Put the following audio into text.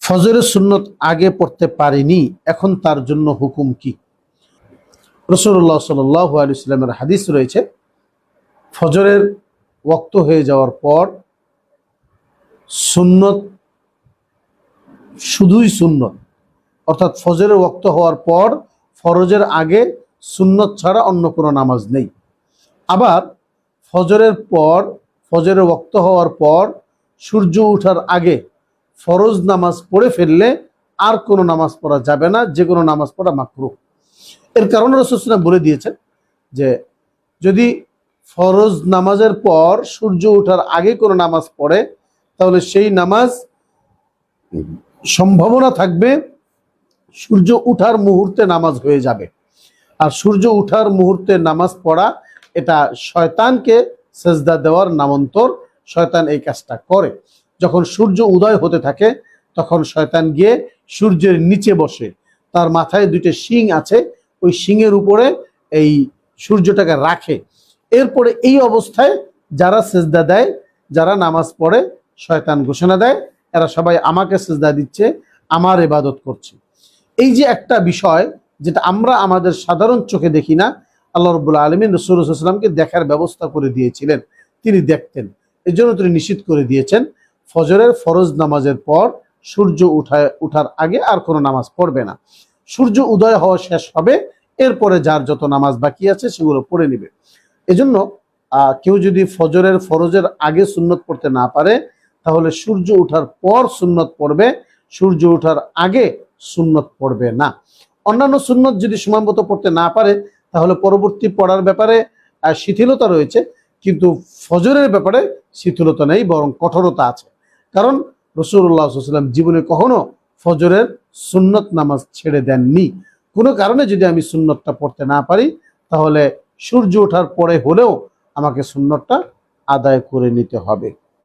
ফজরের সুন্নত আগে পড়তে পারিনি, এখন তার জন্য হুকুম কি? রাসূলুল্লাহ সাল্লাল্লাহু আলাইহি ওয়াসাল্লামের হাদিস রয়েছে, ফজরের ওয়াক্ত হয়ে যাওয়ার পর সুন্নত, শুধুই সুন্নত, অর্থাৎ ফজরের ওয়াক্ত হওয়ার পর ফরজের আগে সুন্নত ছাড়া অন্য কোনো নামাজ নেই। আবার ফজরের পর, ফজরের ওয়াক্ত হওয়ার পর সূর্য ওঠার আগে ফরজ নামাজ পড়ে ফেললে আর কোনো নামাজ পড়া যাবে না, যে কোনো নামাজ পড়া মাকরুহ। এর কারণ রাসূল সাল্লাল্লাহু আলাইহি ওয়াসাল্লাম বলে দিয়েছেন যে যদি ফরজ নামাজের পর সূর্য ওঠার আগে কোনো নামাজ পড়ে তাহলে সেই নামাজ সম্ভাবনা থাকবে সূর্য উঠার মুহূর্তে নামাজ হয়ে যাবে। আর সূর্য উঠার মুহূর্তে নামাজ পড়া এটা শয়তানকে সেজদা দেওয়ার নামান্তর। শয়তান এই কাজটা করে। যখন সূর্য উদয় হতে থাকে তখন শয়তান গিয়ে সূর্যের নিচে বসে, তার মাথায় দুইটা শিং আছে, ওই শিংয়ের উপরে এই সূর্যটাকে রাখে। এরপরে এই অবস্থায় যারা সেজদা দেয়, যারা নামাজ পড়ে, শয়তান ঘোষণা দেয় এরা সবাই আমাকে সেজদা দিচ্ছে, আমার ইবাদত করছে। এই যে একটা বিষয় যেটা আমরা আমাদের সাধারণ চোখে দেখি না, আল্লাহ রাব্বুল আলামিন রাসূল সাল্লাল্লাহু আলাইহি ওয়াসাল্লামকে দেখার ব্যবস্থা করে দিয়েছিলেন, তিনি দেখতেন। এই জন্য তিনি নিশ্চিত করে দিয়েছেন ফজরের ফরজ নামাজের পর সূর্য উঠার আগে আর কোনো নামাজ পড়বে না। সূর্য উদয় হওয়া শেষ হবে, এরপরে যার যত নামাজ বাকি আছে সেগুলো পড়ে নেবে। এজন্য কেউ যদি ফজরের ফরজের আগে সুন্নত পড়তে না পারে তাহলে সূর্য ওঠার পর সুন্নত পড়বে, সূর্য ওঠার আগে সুন্নত পড়বে না। অন্যান্য সুন্নত যদি সময়মতো পড়তে না পারে তাহলে পরবর্তী পড়ার ব্যাপারে শিথিলতা রয়েছে, কিন্তু ফজরের ব্যাপারে শিথিলতা নেই, বরং কঠোরতা আছে। কারণ রাসূলুল্লাহ সাল্লাল্লাহু আলাইহি ওয়াসাল্লাম জীবনে কখনো ফজরের সুন্নত নামাজ ছেড়ে দেননি। কোনো কারণে যদি আমি সুন্নতটা পড়তে না পারি তাহলে সূর্য ওঠার পরে হলেও আমাকে সুন্নতটা আদায় করে নিতে হবে।